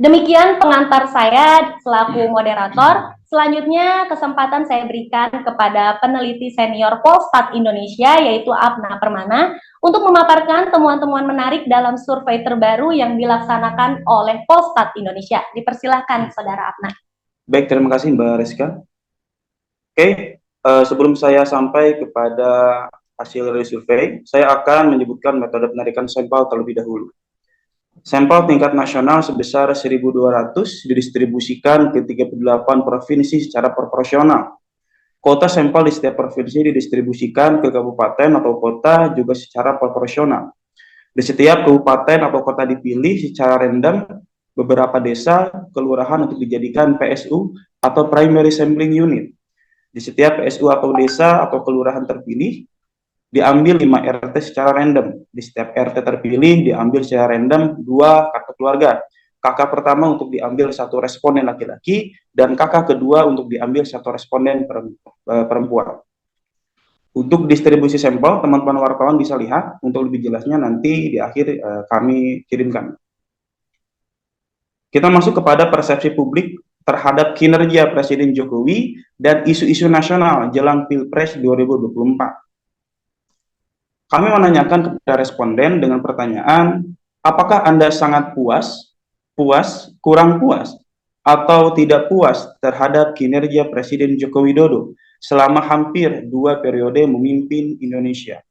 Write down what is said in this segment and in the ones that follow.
Demikian pengantar saya selaku moderator. Selanjutnya kesempatan saya berikan kepada peneliti senior Polstat Indonesia yaitu Apna Permana untuk memaparkan temuan-temuan menarik dalam survei terbaru yang dilaksanakan oleh Polstat Indonesia. Dipersilahkan Saudara Apna. Baik, terima kasih Mbak Rizka. Oke, sebelum saya sampai kepada hasil dari survei, saya akan menyebutkan metode penarikan sampel terlebih dahulu. Sampel tingkat nasional sebesar 1.200 didistribusikan ke 38 provinsi secara proporsional. Kuota sampel di setiap provinsi didistribusikan ke kabupaten atau kota juga secara proporsional. Di setiap kabupaten atau kota dipilih secara random beberapa desa, kelurahan untuk dijadikan PSU atau Primary Sampling Unit. Di setiap PSU atau desa atau kelurahan terpilih, diambil 5 RT secara random. Di setiap RT terpilih diambil secara random 2 kakak keluarga. Kakak pertama untuk diambil 1 responden laki-laki dan kakak kedua untuk diambil 1 responden perempuan. Untuk distribusi sampel, teman-teman wartawan bisa lihat. Untuk lebih jelasnya nanti di akhir kami kirimkan. Kita masuk kepada persepsi publik terhadap kinerja Presiden Jokowi dan isu-isu nasional jelang Pilpres 2024. Kami menanyakan kepada responden dengan pertanyaan, apakah Anda sangat puas, kurang puas, atau tidak puas terhadap kinerja Presiden Joko Widodo selama hampir 2 periode memimpin Indonesia?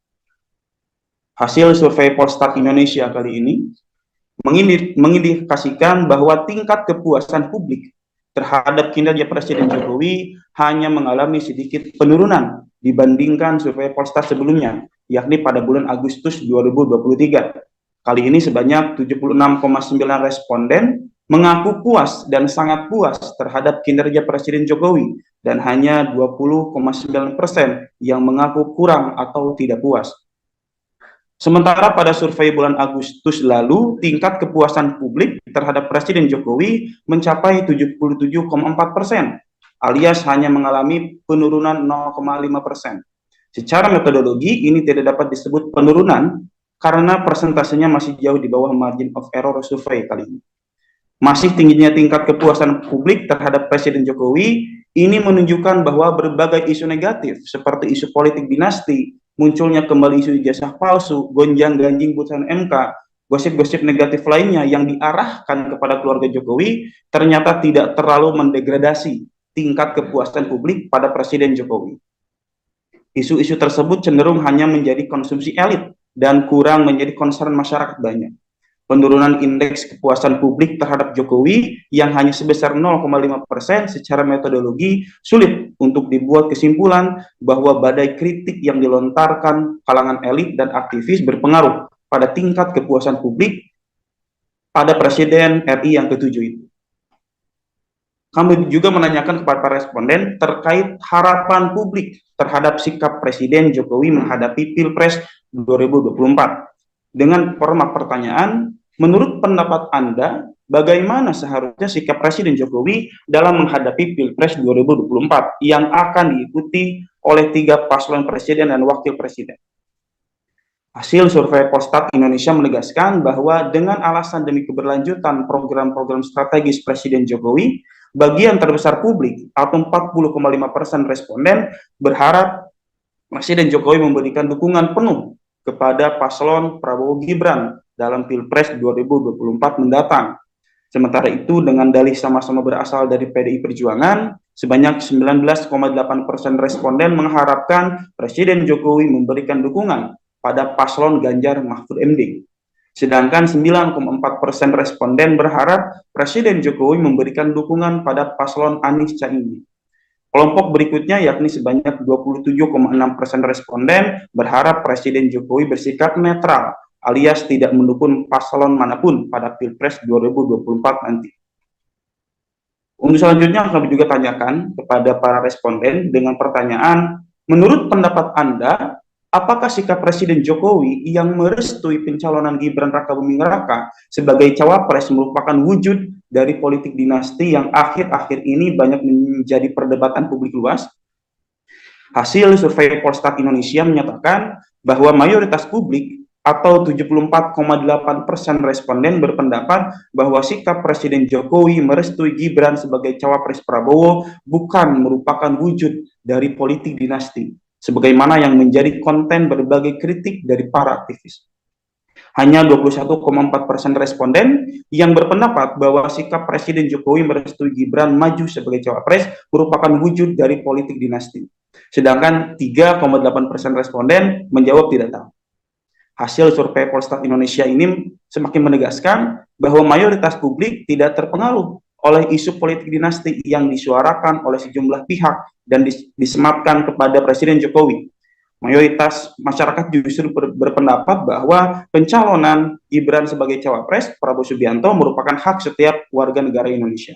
Hasil survei Polstat Indonesia kali ini mengindikasikan bahwa tingkat kepuasan publik terhadap kinerja Presiden Jokowi hanya mengalami sedikit penurunan dibandingkan survei Polstat sebelumnya, yakni pada bulan Agustus 2023. Kali ini sebanyak 76,9 responden mengaku puas dan sangat puas terhadap kinerja Presiden Jokowi, dan hanya 20,9% yang mengaku kurang atau tidak puas. Sementara pada survei bulan Agustus lalu, tingkat kepuasan publik terhadap Presiden Jokowi mencapai 77,4%, alias hanya mengalami penurunan 0,5%. Secara metodologi, ini tidak dapat disebut penurunan karena persentasenya masih jauh di bawah margin of error survei kali ini. Masih tingginya tingkat kepuasan publik terhadap Presiden Jokowi, ini menunjukkan bahwa berbagai isu negatif seperti isu politik dinasti, munculnya kembali isu ijazah palsu, gonjang-ganjing putusan MK, gosip-gosip negatif lainnya yang diarahkan kepada keluarga Jokowi ternyata tidak terlalu mendegradasi tingkat kepuasan publik pada Presiden Jokowi. Isu-isu tersebut cenderung hanya menjadi konsumsi elit dan kurang menjadi concern masyarakat banyak. Penurunan indeks kepuasan publik terhadap Jokowi yang hanya sebesar 0,5% secara metodologi sulit untuk dibuat kesimpulan bahwa badai kritik yang dilontarkan kalangan elit dan aktivis berpengaruh pada tingkat kepuasan publik pada Presiden RI yang ke-7 itu. Kami juga menanyakan kepada para responden terkait harapan publik terhadap sikap Presiden Jokowi menghadapi Pilpres 2024. Dengan format pertanyaan, menurut pendapat Anda, bagaimana seharusnya sikap Presiden Jokowi dalam menghadapi Pilpres 2024 yang akan diikuti oleh 3 paslon presiden dan wakil presiden? Hasil survei Polstat Indonesia menegaskan bahwa dengan alasan demi keberlanjutan program-program strategis Presiden Jokowi, bagian terbesar publik atau 40,5% responden berharap Presiden Jokowi memberikan dukungan penuh kepada paslon Prabowo Gibran dalam Pilpres 2024 mendatang. Sementara itu, dengan dalih sama-sama berasal dari PDI Perjuangan, sebanyak 19,8% responden mengharapkan Presiden Jokowi memberikan dukungan pada paslon Ganjar Mahfud MD. Sedangkan 9,4% responden berharap Presiden Jokowi memberikan dukungan pada paslon Anies Caimin. Kelompok berikutnya yakni sebanyak 27,6% responden berharap Presiden Jokowi bersikap netral alias tidak mendukung paslon manapun pada Pilpres 2024 nanti. Untuk selanjutnya kami juga tanyakan kepada para responden dengan pertanyaan, menurut pendapat Anda, apakah sikap Presiden Jokowi yang merestui pencalonan Gibran Rakabuming Raka sebagai cawapres merupakan wujud dari politik dinasti yang akhir-akhir ini banyak menjadi perdebatan publik luas? Hasil survei Polstat Indonesia menyatakan bahwa mayoritas publik atau 74,8% responden berpendapat bahwa sikap Presiden Jokowi merestui Gibran sebagai cawapres Prabowo bukan merupakan wujud dari politik dinasti, sebagaimana yang menjadi konten berbagai kritik dari para aktivis. Hanya 21,4% responden yang berpendapat bahwa sikap Presiden Jokowi merestui Gibran maju sebagai cawapres merupakan wujud dari politik dinasti. Sedangkan 3,8% responden menjawab tidak tahu. Hasil survei Polstat Indonesia ini semakin menegaskan bahwa mayoritas publik tidak terpengaruh oleh isu politik dinasti yang disuarakan oleh sejumlah pihak dan disematkan kepada Presiden Jokowi. Mayoritas masyarakat justru berpendapat bahwa pencalonan Gibran sebagai cawapres Prabowo Subianto merupakan hak setiap warga negara Indonesia.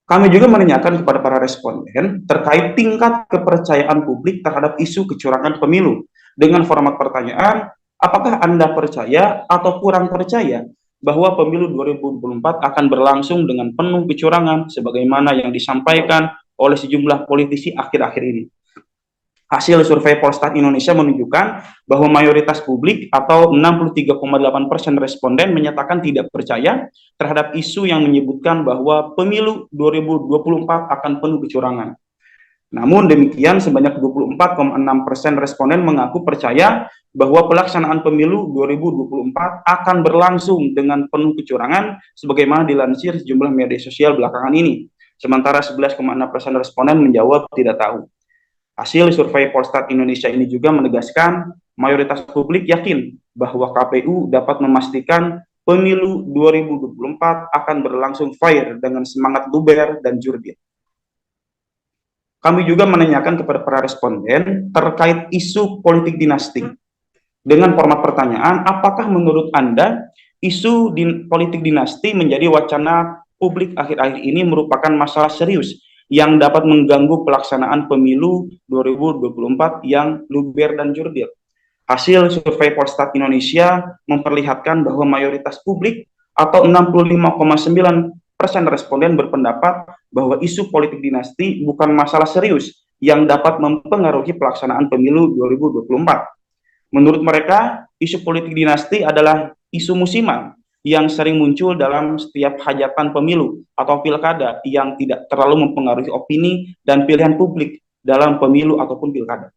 Kami juga menanyakan kepada para responden terkait tingkat kepercayaan publik terhadap isu kecurangan pemilu. Dengan format pertanyaan, apakah Anda percaya atau kurang percaya bahwa pemilu 2024 akan berlangsung dengan penuh kecurangan sebagaimana yang disampaikan oleh sejumlah politisi akhir-akhir ini? Hasil survei Polstat Indonesia menunjukkan bahwa mayoritas publik atau 63,8% responden menyatakan tidak percaya terhadap isu yang menyebutkan bahwa pemilu 2024 akan penuh kecurangan. Namun demikian, sebanyak 24,6% responden mengaku percaya bahwa pelaksanaan pemilu 2024 akan berlangsung dengan penuh kecurangan sebagaimana dilansir sejumlah media sosial belakangan ini. Sementara 11,6% responden menjawab tidak tahu. Hasil survei Polstat Indonesia ini juga menegaskan mayoritas publik yakin bahwa KPU dapat memastikan pemilu 2024 akan berlangsung fair dengan semangat luber dan jurdil. Kami juga menanyakan kepada para responden terkait isu politik dinasti. Dengan format pertanyaan, apakah menurut Anda isu politik dinasti menjadi wacana publik akhir-akhir ini merupakan masalah serius yang dapat mengganggu pelaksanaan pemilu 2024 yang luber dan jurdil? Hasil survei Polstat Indonesia memperlihatkan bahwa mayoritas publik atau 65,9% responden berpendapat bahwa isu politik dinasti bukan masalah serius yang dapat mempengaruhi pelaksanaan pemilu 2024. Menurut mereka, isu politik dinasti adalah isu musiman yang sering muncul dalam setiap hajatan pemilu atau pilkada yang tidak terlalu mempengaruhi opini dan pilihan publik dalam pemilu ataupun pilkada.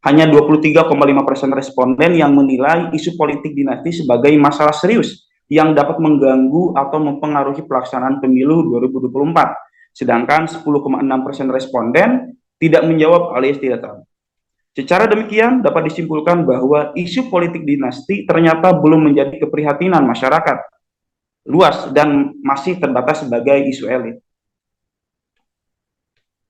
Hanya 23,5% responden yang menilai isu politik dinasti sebagai masalah serius yang dapat mengganggu atau mempengaruhi pelaksanaan pemilu 2024. Sedangkan 10,6% responden tidak menjawab alias tidak tahu. Secara demikian dapat disimpulkan bahwa isu politik dinasti ternyata belum menjadi keprihatinan masyarakat luas dan masih terbatas sebagai isu elit.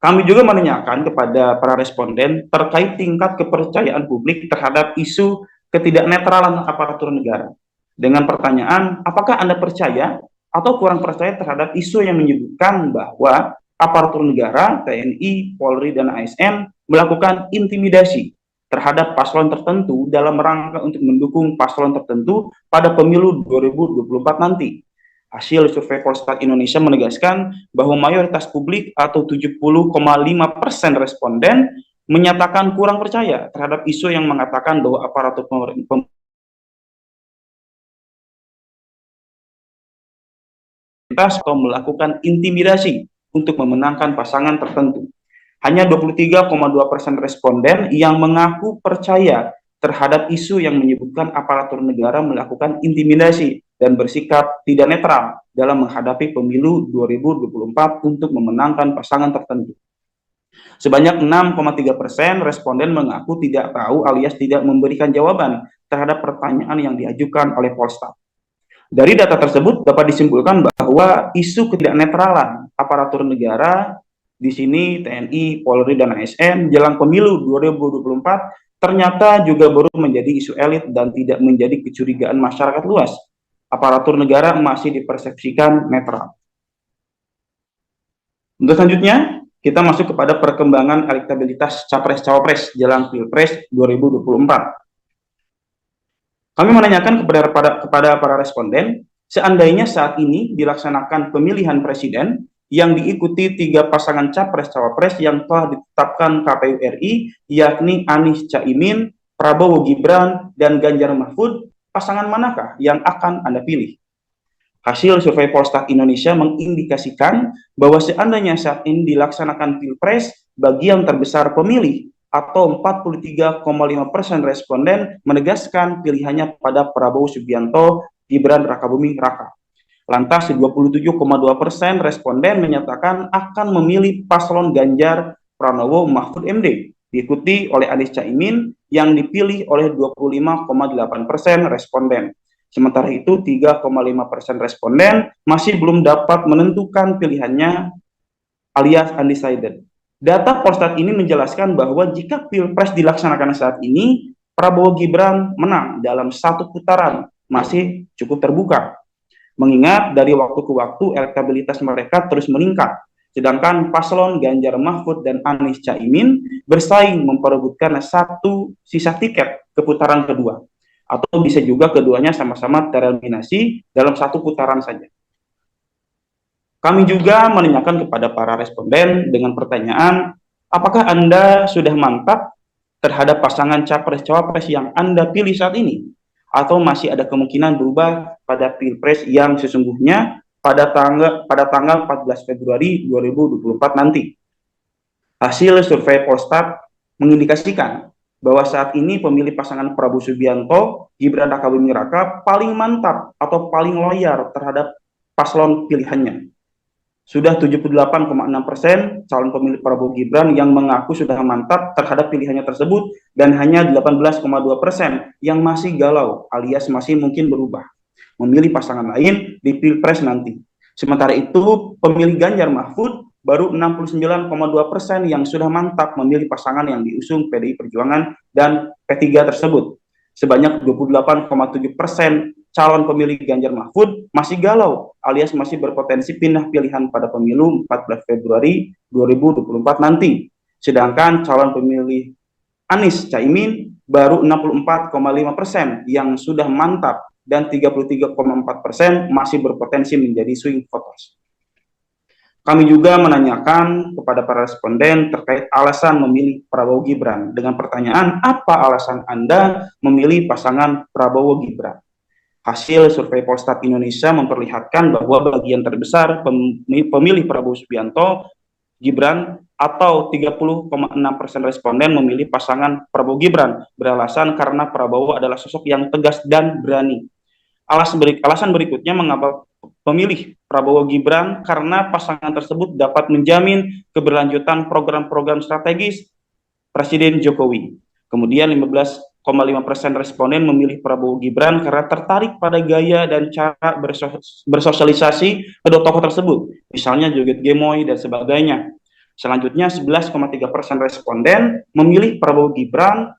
Kami juga menanyakan kepada para responden terkait tingkat kepercayaan publik terhadap isu ketidaknetralan aparatur negara. Dengan pertanyaan, apakah Anda percaya atau kurang percaya terhadap isu yang menyebutkan bahwa aparatur negara, TNI, Polri, dan ASN melakukan intimidasi terhadap paslon tertentu dalam rangka untuk mendukung paslon tertentu pada pemilu 2024 nanti? Hasil survei Polstat Indonesia menegaskan bahwa mayoritas publik atau 70,5% responden menyatakan kurang percaya terhadap isu yang mengatakan bahwa aparatur pemerintah atau melakukan intimidasi untuk memenangkan pasangan tertentu. Hanya 23,2% responden yang mengaku percaya terhadap isu yang menyebutkan aparatur negara melakukan intimidasi dan bersikap tidak netral dalam menghadapi pemilu 2024 untuk memenangkan pasangan tertentu. Sebanyak 6,3% responden mengaku tidak tahu alias tidak memberikan jawaban terhadap pertanyaan yang diajukan oleh Polstat. Dari data tersebut dapat disimpulkan bahwa isu ketidaknetralan aparatur negara, di sini TNI, Polri, dan ASN jelang pemilu 2024 ternyata juga baru menjadi isu elit dan tidak menjadi kecurigaan masyarakat luas. Aparatur negara masih dipersepsikan netral. Untuk selanjutnya, kita masuk kepada perkembangan elektabilitas Capres-Cawapres jelang Pilpres 2024. Kami menanyakan kepada para responden, seandainya saat ini dilaksanakan pemilihan presiden yang diikuti 3 pasangan Capres-Cawapres yang telah ditetapkan KPU RI, yakni Anies Caimin, Prabowo Gibran, dan Ganjar Mahfud, pasangan manakah yang akan Anda pilih? Hasil survei Polstat Indonesia mengindikasikan bahwa seandainya saat ini dilaksanakan Pilpres, bagi yang terbesar pemilih atau 43,5% responden menegaskan pilihannya pada Prabowo Subianto, Gibran Rakabuming Raka. Lantas 27,2% responden menyatakan akan memilih paslon Ganjar Pranowo Mahfud MD, diikuti oleh Anies Caimin yang dipilih oleh 25,8% responden. Sementara itu 3,5% responden masih belum dapat menentukan pilihannya alias undecided. Data Polstat ini menjelaskan bahwa jika Pilpres dilaksanakan saat ini, Prabowo Gibran menang dalam satu putaran, masih cukup terbuka. Mengingat dari waktu ke waktu elektabilitas mereka terus meningkat, sedangkan paslon Ganjar Mahfud dan Anies Caimin bersaing memperebutkan satu sisa tiket ke putaran kedua, atau bisa juga keduanya sama-sama tereliminasi dalam satu putaran saja. Kami juga menanyakan kepada para responden dengan pertanyaan, apakah Anda sudah mantap terhadap pasangan capres-cawapres yang Anda pilih saat ini? Atau masih ada kemungkinan berubah pada Pilpres yang sesungguhnya pada tanggal 14 Februari 2024 nanti. Hasil survei Polstat mengindikasikan bahwa saat ini pemilih pasangan Prabowo Subianto, Gibran Rakabuming Raka paling mantap atau paling loyal terhadap paslon pilihannya. Sudah 78,6% calon pemilih Prabowo Gibran yang mengaku sudah mantap terhadap pilihannya tersebut, dan hanya 18,2% yang masih galau alias masih mungkin berubah memilih pasangan lain di Pilpres nanti. Sementara itu pemilih Ganjar Mahfud baru 69,2% yang sudah mantap memilih pasangan yang diusung PDI Perjuangan dan P3 tersebut. Sebanyak 28,7% calon pemilih Ganjar Mahfud masih galau alias masih berpotensi pindah pilihan pada pemilu 14 Februari 2024 nanti. Sedangkan calon pemilih Anies Caimin baru 64,5% yang sudah mantap dan 33,4% masih berpotensi menjadi swing voters. Kami juga menanyakan kepada para responden terkait alasan memilih Prabowo Gibran dengan pertanyaan, apa alasan Anda memilih pasangan Prabowo Gibran? Hasil survei Polstat Indonesia memperlihatkan bahwa bagian terbesar pemilih Prabowo Subianto Gibran atau 30,6% responden memilih pasangan Prabowo Gibran beralasan karena Prabowo adalah sosok yang tegas dan berani. Alasan berikutnya mengapa pemilih Prabowo Gibran karena pasangan tersebut dapat menjamin keberlanjutan program-program strategis Presiden Jokowi. Kemudian 15,5% responden memilih Prabowo Gibran karena tertarik pada gaya dan cara bersosialisasi kedua tokoh tersebut, misalnya joget gemoy dan sebagainya. Selanjutnya 11,3% responden memilih Prabowo Gibran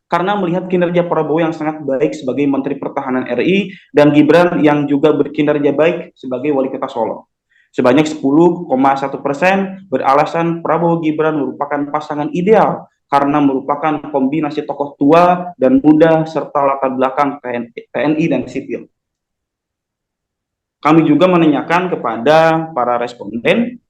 karena melihat kinerja Prabowo yang sangat baik sebagai Menteri Pertahanan RI dan Gibran yang juga berkinerja baik sebagai Wali Kota Solo. Sebanyak 10,1% beralasan Prabowo Gibran merupakan pasangan ideal karena merupakan kombinasi tokoh tua dan muda serta latar belakang TNI dan sipil. Kami juga menanyakan kepada para responden,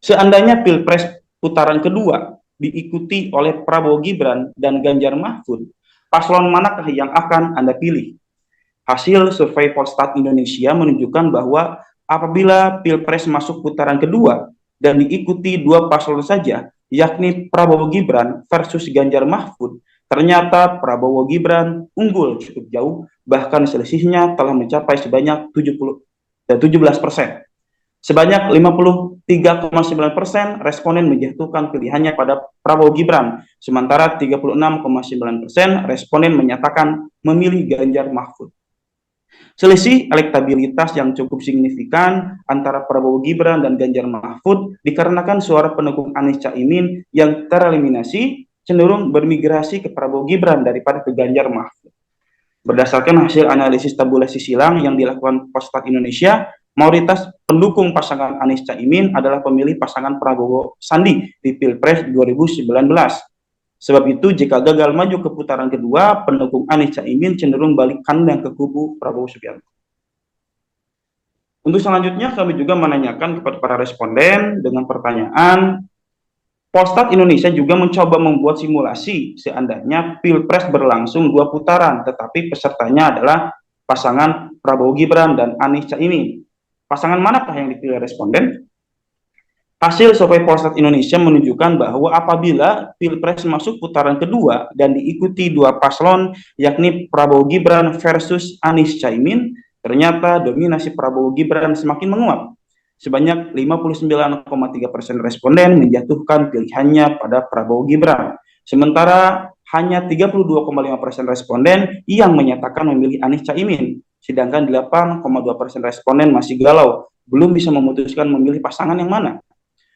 seandainya Pilpres putaran kedua diikuti oleh Prabowo Gibran dan Ganjar Mahfud, paslon manakah yang akan Anda pilih? Hasil survei Polstat Indonesia menunjukkan bahwa apabila Pilpres masuk putaran kedua dan diikuti dua paslon saja, yakni Prabowo Gibran versus Ganjar Mahfud, ternyata Prabowo Gibran unggul cukup jauh, bahkan selisihnya telah mencapai sebanyak 17%. Sebanyak 53,9% responden menjatuhkan pilihannya pada Prabowo Gibran, sementara 36,9% responden menyatakan memilih Ganjar Mahfud. Selisih elektabilitas yang cukup signifikan antara Prabowo Gibran dan Ganjar Mahfud dikarenakan suara pendukung Anies Caimin yang tereliminasi cenderung bermigrasi ke Prabowo Gibran daripada ke Ganjar Mahfud. Berdasarkan hasil analisis tabulasi silang yang dilakukan Polstat Indonesia, mayoritas pendukung pasangan Anies Caimin adalah pemilih pasangan Prabowo Sandi di Pilpres 2019. Sebab itu, jika gagal maju ke putaran kedua, pendukung Anies Caimin cenderung balik kandang ke kubu Prabowo Subianto. Untuk selanjutnya, kami juga menanyakan kepada para responden dengan pertanyaan, Polstat Indonesia juga mencoba membuat simulasi seandainya Pilpres berlangsung 2 putaran, tetapi pesertanya adalah pasangan Prabowo Gibran dan Anies Caimin. Pasangan manakah yang dipilih responden? Hasil survei Polstat Indonesia menunjukkan bahwa apabila Pilpres masuk putaran kedua dan diikuti 2 paslon, yakni Prabowo Gibran versus Anies Caimin, ternyata dominasi Prabowo Gibran semakin menguat. Sebanyak 59,3% responden menjatuhkan pilihannya pada Prabowo Gibran. Sementara hanya 32,5% responden yang menyatakan memilih Anies Caimin. Sedangkan 8,2% responden masih galau, belum bisa memutuskan memilih pasangan yang mana.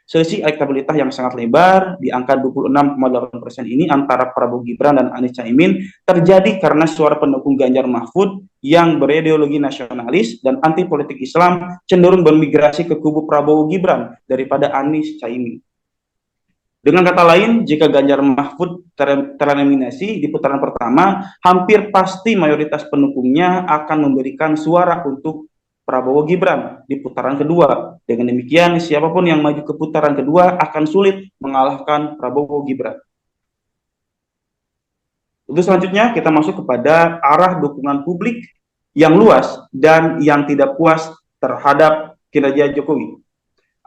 Selisih elektabilitas yang sangat lebar di angka 26,8% ini antara Prabowo Gibran dan Anies Caimin terjadi karena suara pendukung Ganjar Mahfud yang berideologi nasionalis dan anti politik Islam cenderung bermigrasi ke kubu Prabowo Gibran daripada Anies Caimin. Dengan kata lain, jika Ganjar Mahfud tereliminasi di putaran pertama, hampir pasti mayoritas pendukungnya akan memberikan suara untuk Prabowo Gibran di putaran kedua. Dengan demikian, siapapun yang maju ke putaran kedua akan sulit mengalahkan Prabowo Gibran. Untuk selanjutnya, kita masuk kepada arah dukungan publik yang luas dan yang tidak puas terhadap kinerja Jokowi.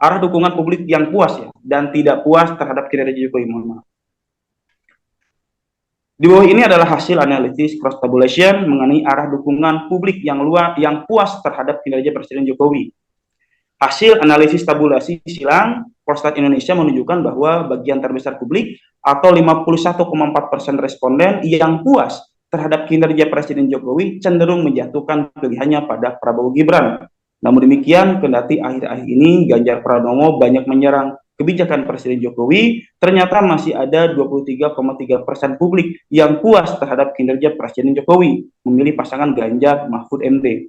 Arah dukungan publik yang puas ya, dan tidak puas terhadap kinerja Jokowi. Mohon maaf. Di bawah ini adalah hasil analisis cross tabulation mengenai arah dukungan publik yang luas yang puas terhadap kinerja Presiden Jokowi. Hasil analisis tabulasi silang Polstat Indonesia menunjukkan bahwa bagian terbesar publik atau 51,4% responden yang puas terhadap kinerja Presiden Jokowi cenderung menjatuhkan pilihannya pada Prabowo Gibran. Namun demikian, kendati akhir-akhir ini Ganjar Pranowo banyak menyerang kebijakan Presiden Jokowi, ternyata masih ada 23,3% publik yang puas terhadap kinerja Presiden Jokowi, memilih pasangan Ganjar Mahfud MD.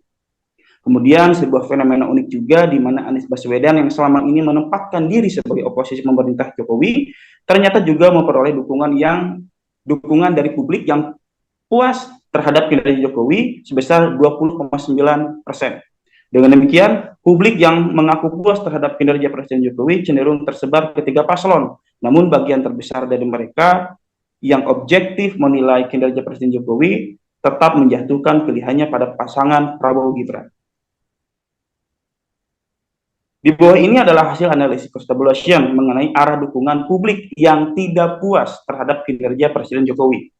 Kemudian sebuah fenomena unik juga di mana Anies Baswedan yang selama ini menempatkan diri sebagai oposisi pemerintah Jokowi, ternyata juga memperoleh dukungan dari publik yang puas terhadap kinerja Jokowi sebesar 20,9%. Dengan demikian, publik yang mengaku puas terhadap kinerja Presiden Jokowi cenderung tersebar ke 3 paslon. Namun bagian terbesar dari mereka yang objektif menilai kinerja Presiden Jokowi tetap menjatuhkan pilihannya pada pasangan Prabowo Gibran. Di bawah ini adalah hasil analisis cross tabulation mengenai arah dukungan publik yang tidak puas terhadap kinerja Presiden Jokowi.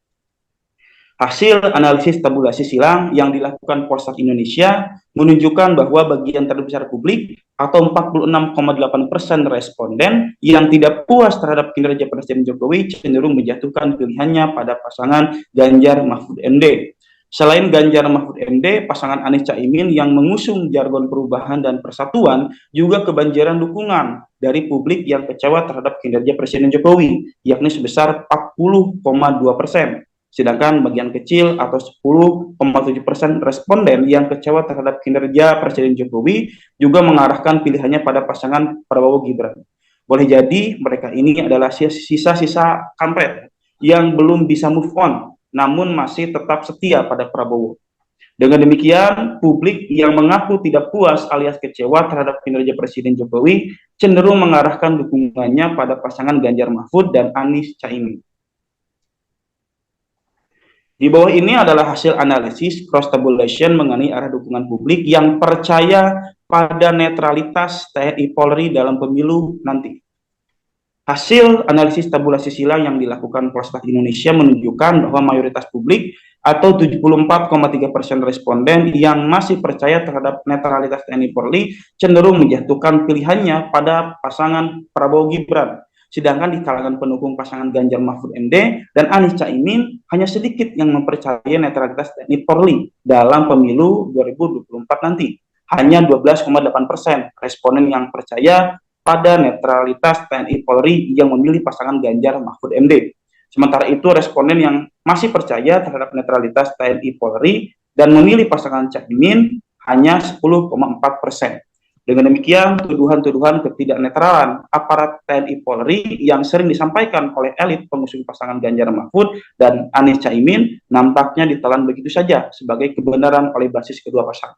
Hasil analisis tabulasi silang yang dilakukan Polstat Indonesia menunjukkan bahwa bagian terbesar publik atau 46,8% responden yang tidak puas terhadap kinerja Presiden Jokowi cenderung menjatuhkan pilihannya pada pasangan Ganjar Mahfud MD. Selain Ganjar Mahfud MD, pasangan Anies Caimin yang mengusung jargon perubahan dan persatuan juga kebanjiran dukungan dari publik yang kecewa terhadap kinerja Presiden Jokowi, yakni sebesar 40,2%. Sedangkan bagian kecil atau 10,7% responden yang kecewa terhadap kinerja Presiden Jokowi juga mengarahkan pilihannya pada pasangan Prabowo Gibran. Boleh jadi mereka ini adalah sisa-sisa kampret yang belum bisa move on, namun masih tetap setia pada Prabowo. Dengan demikian, publik yang mengaku tidak puas alias kecewa terhadap kinerja Presiden Jokowi cenderung mengarahkan dukungannya pada pasangan Ganjar Mahfud dan Anies Caimin. Di bawah ini adalah hasil analisis cross tabulation mengenai arah dukungan publik yang percaya pada netralitas TNI Polri dalam pemilu nanti. Hasil analisis tabulasi silang yang dilakukan Polstat Indonesia menunjukkan bahwa mayoritas publik atau 74,3% responden yang masih percaya terhadap netralitas TNI Polri cenderung menjatuhkan pilihannya pada pasangan Prabowo Gibran. Sedangkan di kalangan pendukung pasangan Ganjar Mahfud MD dan Anies Caimin hanya sedikit yang mempercayai netralitas TNI Polri dalam pemilu 2024 nanti. Hanya 12,8% responden yang percaya pada netralitas TNI Polri yang memilih pasangan Ganjar Mahfud MD. Sementara itu responden yang masih percaya terhadap netralitas TNI Polri dan memilih pasangan Caimin hanya 10,4%. Dengan demikian, tuduhan-tuduhan ketidaknetralan aparat TNI Polri yang sering disampaikan oleh elit pengusung pasangan Ganjar Mahfud dan Anies Caimin nampaknya ditelan begitu saja sebagai kebenaran oleh basis kedua pasangan.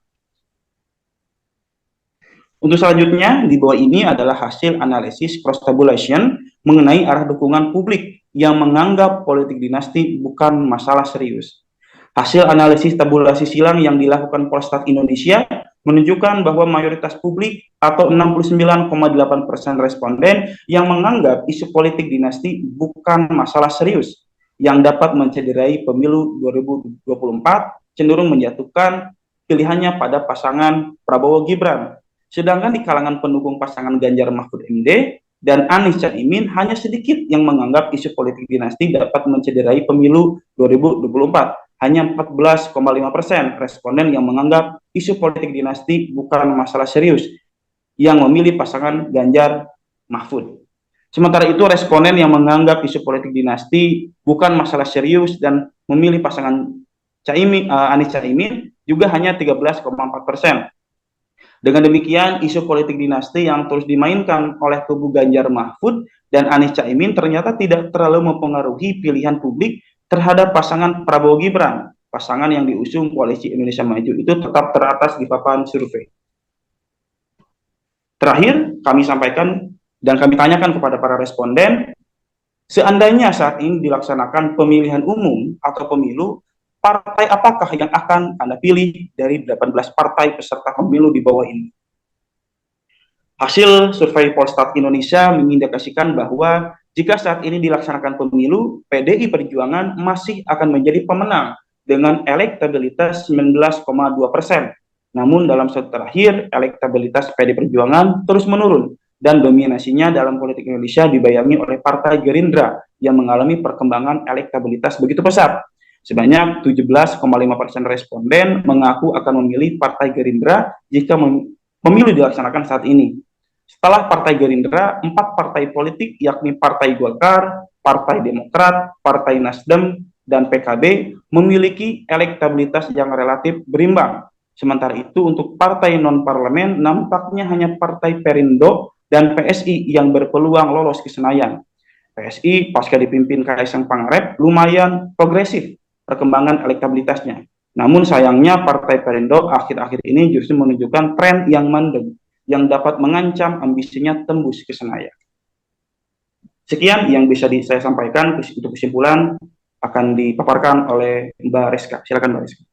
Untuk selanjutnya, di bawah ini adalah hasil analisis cross tabulation mengenai arah dukungan publik yang menganggap politik dinasti bukan masalah serius. Hasil analisis tabulasi silang yang dilakukan Polstat Indonesia menunjukkan bahwa mayoritas publik atau 69,8% responden yang menganggap isu politik dinasti bukan masalah serius yang dapat mencederai pemilu 2024, cenderung menjatuhkan pilihannya pada pasangan Prabowo Gibran. Sedangkan di kalangan pendukung pasangan Ganjar Mahfud MD dan Anies Caimin hanya sedikit yang menganggap isu politik dinasti dapat mencederai pemilu 2024. Hanya 14,5% responden yang menganggap isu politik dinasti bukan masalah serius yang memilih pasangan Ganjar Mahfud. Sementara itu responden yang menganggap isu politik dinasti bukan masalah serius dan memilih pasangan Anies Caimin juga hanya 13,4%. Dengan demikian, isu politik dinasti yang terus dimainkan oleh kubu Ganjar Mahfud dan Anies Caimin ternyata tidak terlalu mempengaruhi pilihan publik terhadap pasangan Prabowo Gibran. Pasangan yang diusung Koalisi Indonesia Maju itu tetap teratas di papan survei. Terakhir, kami sampaikan dan kami tanyakan kepada para responden, seandainya saat ini dilaksanakan pemilihan umum atau pemilu, partai apakah yang akan Anda pilih dari 18 partai peserta pemilu di bawah ini? Hasil survei Polstat Indonesia mengindikasikan bahwa jika saat ini dilaksanakan pemilu, PDI Perjuangan masih akan menjadi pemenang dengan elektabilitas 19,2%. Namun dalam survei terakhir, elektabilitas PDI Perjuangan terus menurun dan dominasinya dalam politik Indonesia dibayangi oleh Partai Gerindra yang mengalami perkembangan elektabilitas begitu pesat. Sebanyak 17,5% responden mengaku akan memilih Partai Gerindra jika pemilu dilaksanakan saat ini. Setelah Partai Gerindra, 4 partai politik yakni Partai Golkar, Partai Demokrat, Partai Nasdem, dan PKB memiliki elektabilitas yang relatif berimbang. Sementara itu untuk partai non-parlemen nampaknya hanya Partai Perindo dan PSI yang berpeluang lolos ke Senayan. PSI pasca dipimpin Kaisang Pangarep lumayan progresif perkembangan elektabilitasnya. Namun sayangnya Partai Perindo akhir-akhir ini justru menunjukkan tren yang mandek yang dapat mengancam ambisinya tembus ke Senayan. Sekian yang bisa saya sampaikan. Untuk kesimpulan akan dipaparkan oleh Mbak Reska. Silakan Mbak Reska.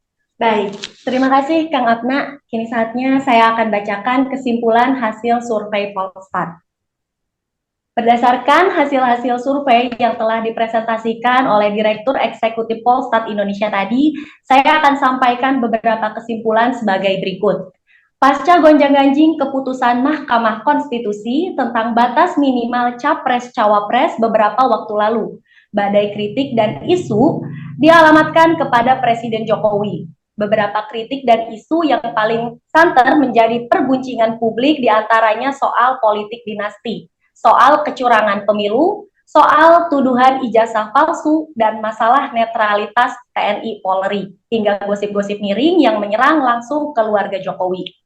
Baik, terima kasih Kang Apna. Kini saatnya saya akan bacakan kesimpulan hasil survei Polstat. Berdasarkan hasil-hasil survei yang telah dipresentasikan oleh Direktur Eksekutif Polstat Indonesia tadi, saya akan sampaikan beberapa kesimpulan sebagai berikut. Pasca gonjang-ganjing keputusan Mahkamah Konstitusi tentang batas minimal Capres-Cawapres beberapa waktu lalu, badai kritik dan isu dialamatkan kepada Presiden Jokowi. Beberapa kritik dan isu yang paling santer menjadi perguncingan publik diantaranya soal politik dinasti, soal kecurangan pemilu, soal tuduhan ijazah palsu, dan masalah netralitas TNI Polri, hingga gosip-gosip miring yang menyerang langsung keluarga Jokowi.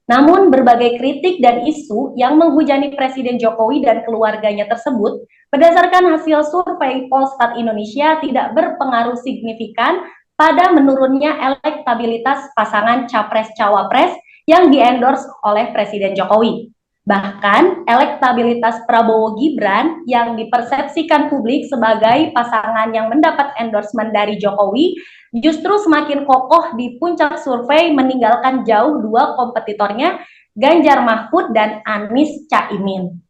Namun berbagai kritik dan isu yang menghujani Presiden Jokowi dan keluarganya tersebut berdasarkan hasil survei Polstat Indonesia tidak berpengaruh signifikan pada menurunnya elektabilitas pasangan Capres-Cawapres yang diendorse oleh Presiden Jokowi. Bahkan elektabilitas Prabowo Gibran yang dipersepsikan publik sebagai pasangan yang mendapat endorsement dari Jokowi justru semakin kokoh di puncak survei meninggalkan jauh dua kompetitornya Ganjar Mahfud dan Anies Caimin.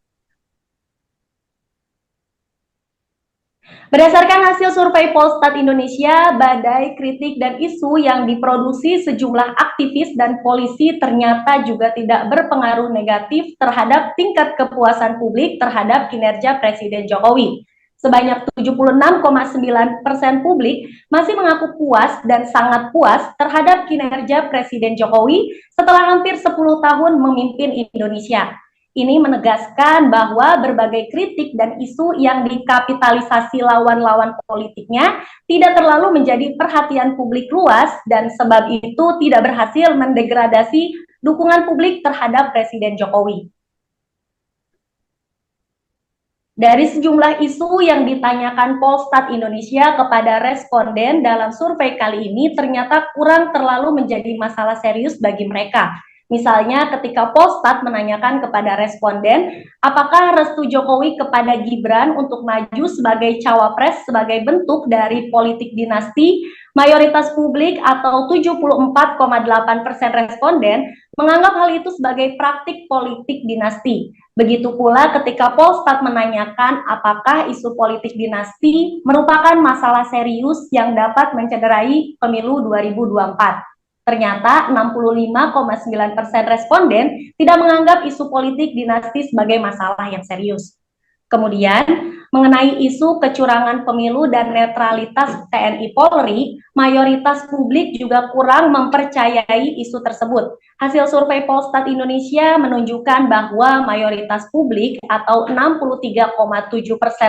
Berdasarkan hasil survei Polstat Indonesia, badai kritik dan isu yang diproduksi sejumlah aktivis dan polisi ternyata juga tidak berpengaruh negatif terhadap tingkat kepuasan publik terhadap kinerja Presiden Jokowi. Sebanyak 76,9% publik masih mengaku puas dan sangat puas terhadap kinerja Presiden Jokowi setelah hampir 10 tahun memimpin Indonesia. Ini menegaskan bahwa berbagai kritik dan isu yang dikapitalisasi lawan-lawan politiknya tidak terlalu menjadi perhatian publik luas dan sebab itu tidak berhasil mendegradasi dukungan publik terhadap Presiden Jokowi. Dari sejumlah isu yang ditanyakan Polstat Indonesia kepada responden dalam survei kali ini ternyata kurang terlalu menjadi masalah serius bagi mereka. Misalnya ketika Polstat menanyakan kepada responden, apakah restu Jokowi kepada Gibran untuk maju sebagai cawapres sebagai bentuk dari politik dinasti, mayoritas publik atau 74,8% responden menganggap hal itu sebagai praktik politik dinasti. Begitu pula ketika Polstat menanyakan apakah isu politik dinasti merupakan masalah serius yang dapat mencederai pemilu 2024. Ternyata 65,9% responden tidak menganggap isu politik dinasti sebagai masalah yang serius. Kemudian, mengenai isu kecurangan pemilu dan netralitas TNI Polri, mayoritas publik juga kurang mempercayai isu tersebut. Hasil survei Polstat Indonesia menunjukkan bahwa mayoritas publik atau 63,7%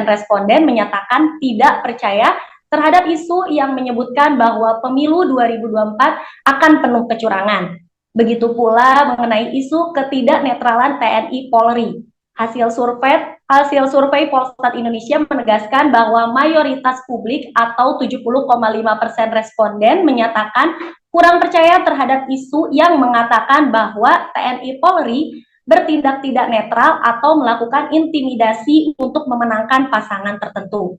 responden menyatakan tidak percaya terhadap isu yang menyebutkan bahwa pemilu 2024 akan penuh kecurangan. Begitu pula mengenai isu ketidaknetralan TNI Polri. Hasil survei Polstat Indonesia menegaskan bahwa mayoritas publik atau 70,5% responden menyatakan kurang percaya terhadap isu yang mengatakan bahwa TNI Polri bertindak tidak netral atau melakukan intimidasi untuk memenangkan pasangan tertentu.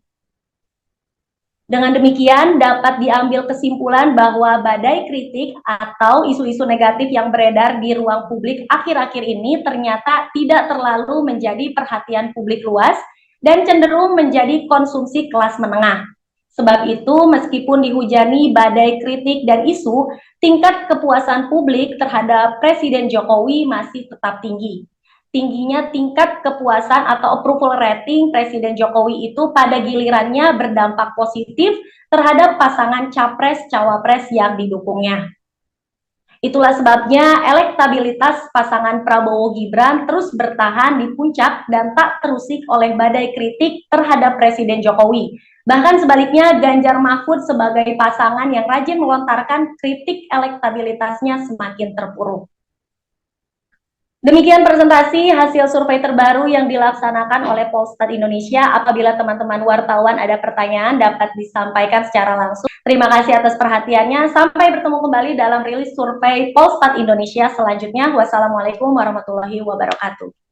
Dengan demikian, dapat diambil kesimpulan bahwa badai kritik atau isu-isu negatif yang beredar di ruang publik akhir-akhir ini ternyata tidak terlalu menjadi perhatian publik luas dan cenderung menjadi konsumsi kelas menengah. Sebab itu, meskipun dihujani badai kritik dan isu, tingkat kepuasan publik terhadap Presiden Jokowi masih tetap tinggi. Tingginya tingkat kepuasan atau approval rating Presiden Jokowi itu pada gilirannya berdampak positif terhadap pasangan capres-cawapres yang didukungnya. Itulah sebabnya elektabilitas pasangan Prabowo Gibran terus bertahan di puncak dan tak terusik oleh badai kritik terhadap Presiden Jokowi. Bahkan sebaliknya, Ganjar Mahfud sebagai pasangan yang rajin melontarkan kritik elektabilitasnya semakin terpuruk. Demikian presentasi hasil survei terbaru yang dilaksanakan oleh Polstat Indonesia. Apabila teman-teman wartawan ada pertanyaan dapat disampaikan secara langsung. Terima kasih atas perhatiannya. Sampai bertemu kembali dalam rilis survei Polstat Indonesia selanjutnya. Wassalamualaikum warahmatullahi wabarakatuh.